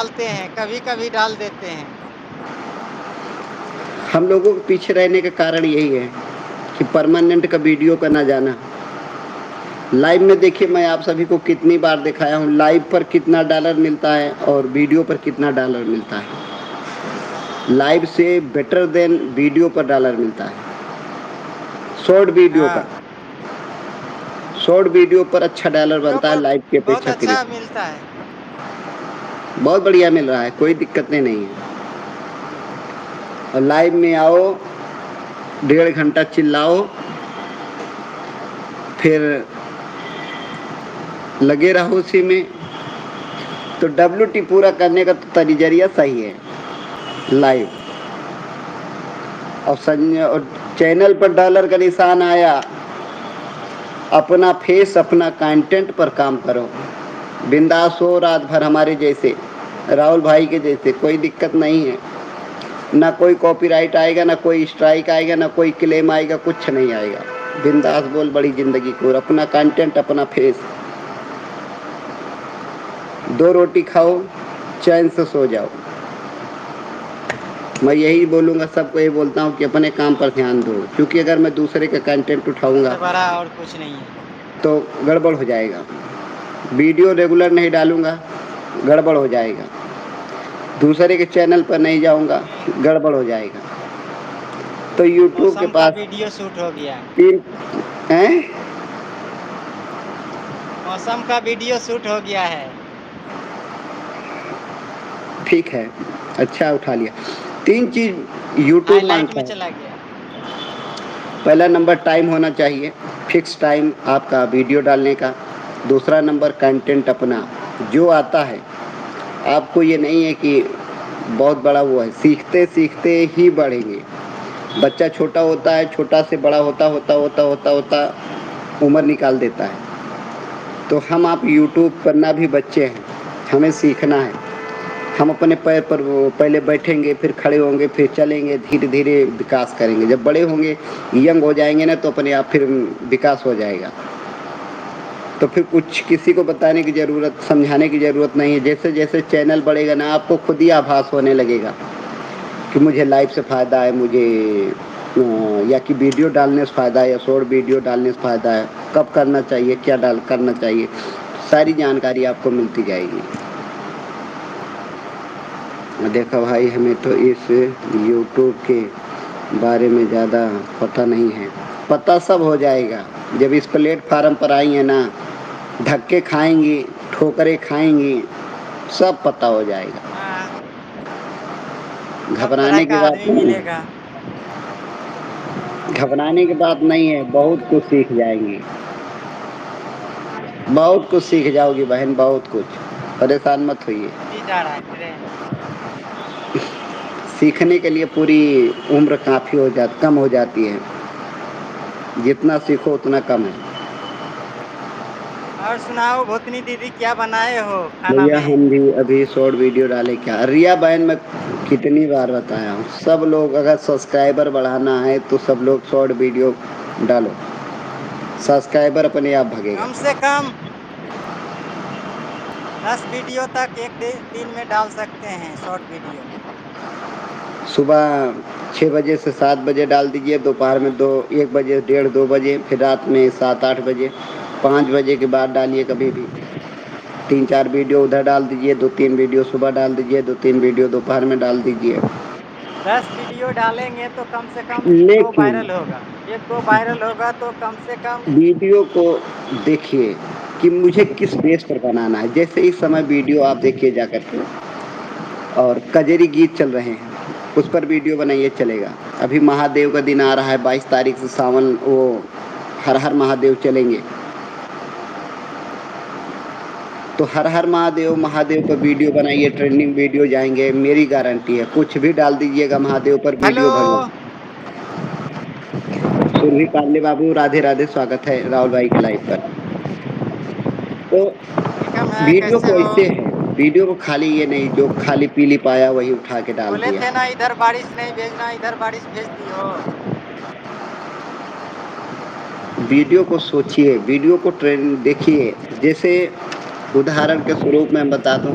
ڈالتے ہیں کبھی کبھی ڈال دیتے ہیں. ہم لوگوں کے پیچھے رہنے کا کارن یہی ہے کہ پرماننٹ کا ویڈیو کا نہ جانا. لائیو میں دیکھیے میں آپ سبھی کو کتنی بار دکھایا ہوں لائیو پر کتنا ڈالر ملتا ہے اور ویڈیو پر کتنا ڈالر ملتا ہے. لائیو سے بیٹر دین ویڈیو پر ڈالر ملتا ہے. شارٹ ویڈیو ہاں کا شارٹ ویڈیو پر اچھا ڈالر ویڈیو بنتا ہے پر لائو کی بہت اپیچھا اچھا کریں. ملتا ہے. بہت بڑھیا مل رہا ہے کوئی دقتیں نہیں ہے. اور لائیو میں آؤ 1.5 گھنٹہ چلاؤ پھر لگے رہو اسی میں. تو ڈبلو ٹی پورا کرنے کا تو نظریہ صحیح ہے لائیو. اور چینل پر ڈالر کا نشان آیا اپنا فیس اپنا کانٹینٹ پر کام کرو. بنداس ہو رات بھر ہمارے جیسے راہل بھائی کے جیسے کوئی دقت نہیں ہے. نہ کوئی کاپی رائٹ آئے گا نہ کوئی اسٹرائک آئے گا نہ کوئی کلیم آئے گا کچھ نہیں آئے گا. بنداس بول بڑی زندگی کو اپنا کانٹینٹ اپنا فیس. 2 روٹی کھاؤ چین سے سو جاؤ. میں یہی بولوں گا سب کو یہ بولتا ہوں کہ اپنے کام پر دھیان دو کیونکہ اگر میں دوسرے کا کنٹینٹ اس اٹھاؤں گا سے بڑا اور کچھ نہیں ہے. تو گڑبڑ ہو جائے گا. ویڈیو ریگولر نہیں ڈالوں گا گڑبڑ ہو جائے گا. دوسرے کے چینل پر نہیں جاؤں گا گڑبڑ ہو جائے گا. تو یوٹیوب کے موسم کا پاس ویڈیو شوٹ ہو گیا. 3 ہیں. موسم کا ویڈیو شوٹ ہو گیا ہے. ٹھیک ہے اچھا اٹھا لیا 3 چیز ہائی یوٹیوب لائٹ مانگتا میں ہے. چلا گیا. پہلا نمبر ٹائم ہونا چاہیے فکس ٹائم آپ کا ویڈیو ڈالنے کا. دوسرا نمبر کنٹینٹ اپنا جو آتا ہے آپ کو یہ نہیں ہے کہ بہت بڑا وہ ہے سیکھتے سیکھتے ہی بڑھیں گے. بچہ چھوٹا ہوتا ہے چھوٹا سے بڑا ہوتا ہوتا ہوتا ہوتا ہوتا عمر نکال دیتا ہے. تو ہم آپ یوٹیوب کرنا بھی بچے ہیں ہمیں سیکھنا ہے. ہم اپنے پیر پر پہلے بیٹھیں گے پھر کھڑے ہوں گے پھر چلیں گے دھیرے دھیرے وکاس کریں گے. جب بڑے ہوں گے ینگ ہو جائیں گے نا تو اپنے آپ پھر وکاس ہو جائے گا. تو پھر کچھ کسی کو بتانے کی ضرورت سمجھانے کی ضرورت نہیں ہے. جیسے جیسے چینل بڑھے گا نا آپ کو خود ہی آبھاس ہونے لگے گا کہ مجھے لائف سے فائدہ ہے مجھے یا کہ ویڈیو ڈالنے سے فائدہ ہے یا شارٹ ویڈیو ڈالنے سے فائدہ ہے. کب کرنا چاہیے کیا کرنا چاہیے ساری جانکاری آپ کو ملتی جائے گی. دیکھا بھائی ہمیں تو اس یوٹیوب کے بارے میں زیادہ پتہ نہیں ہے. پتہ سب ہو جائے گا جب اس پلیٹ فارم پر آئی ہیں نا دھکے کھائیں گی ٹھوکریں کھائیں گی سب پتہ ہو جائے گا. ہاں سب طرح گھبرانے کی کا بات آدمی نہیں ملے ہے. گا. گھبرانے کی بات نہیں ہے بہت کچھ سیکھ جائیں گی. بہت کچھ سیکھ جاؤ گی بہن بہت کچھ پریشان مت ہوئیے. ابھی جا رہا ہے ٹرین. سیکھنے کے لیے پوری عمر کافی کم ہو جاتی ہے. جتنا سیکھو اتنا کم ہے. اور سناؤ بھوتنی دیدی کیا بنائے ہو کھانا بھیا میں. ہم بھی ابھی شارٹ ویڈیو ڈالے کیا ریا بہن میں کتنی بار بتایا ہوں سب لوگ اگر سبسکرائبر بڑھانا ہے تو سب لوگ شارٹ ویڈیو ڈالو سبسکرائبر اپنے آپ بھگے گا. کم سے کم 10 ویڈیو تک ایک دن میں ڈال سکتے ہیں شارٹ ویڈیو. صبح 6 بجے سے 7 بجے ڈال دیجیے دوپہر میں 1 بجے 1:30 2 بجے پھر رات میں 7 8 بجے 5 بجے کے بعد ڈالیے کبھی بھی. 3 4 ویڈیو ادھر ڈال دیجیے 2 3 ویڈیو صبح ڈال دیجیے 2 3 ویڈیو دوپہر میں ڈال دیجیے. 10 ویڈیو ڈالیں گے تو کم سے کم 2 لیکن وائرل ہوگا. ایک 2 وائرل ہوگا تو کم سے کم ویڈیو کو دیکھیے کہ مجھے کس بیس پر بنانا ہے. جیسے اس سمے ویڈیو آپ دیکھیے جا کر کے اور کجری گیت چل رہے ہیں اس پر ویڈیو بنائیے چلے گا. ابھی مہادیو کا دن آ رہا ہے 22 تاریخ سے ساون وہ ہر ہر مہادیو چلیں گے. تو ہر ہر مہادیو مہادیو پر ویڈیو بنائیے ٹرینڈنگ ویڈیو جائیں گے میری گارنٹی ہے. کچھ بھی ڈال دیجیے گا مہادیو پر ہیلو ویڈیو بھگوا سربھی پانڈے بابو رادھے رادھے سواگت ہے راہل بھائی کے لائف پر. تو ویلکم ہے ویڈیو کیسے کو ہو ایسے ہے ویڈیو کو خالی یہ نہیں جو خالی پیلی پایا وہی اٹھا کے ڈال بولے دیا. تھے نا ادھر بارش نہیں بھیجنا ادھر بارش بھیج دی ہو. ویڈیو کو سوچئے ویڈیو کو ٹرینڈ دیکھیے. جیسے ادہرن کے سوروپ میں بتا دوں